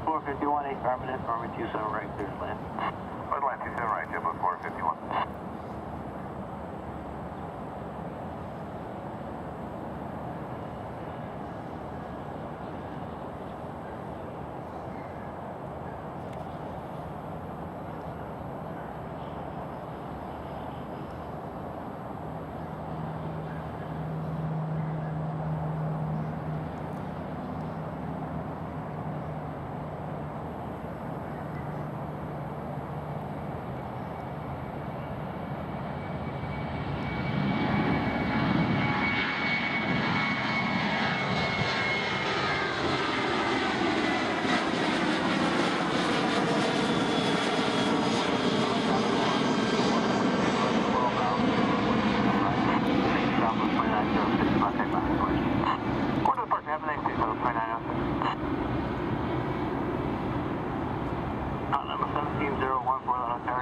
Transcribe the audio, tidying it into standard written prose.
451, affirmative, runway 27 right, clear to land. Line 27 right, JetBlue 451. Number 17014,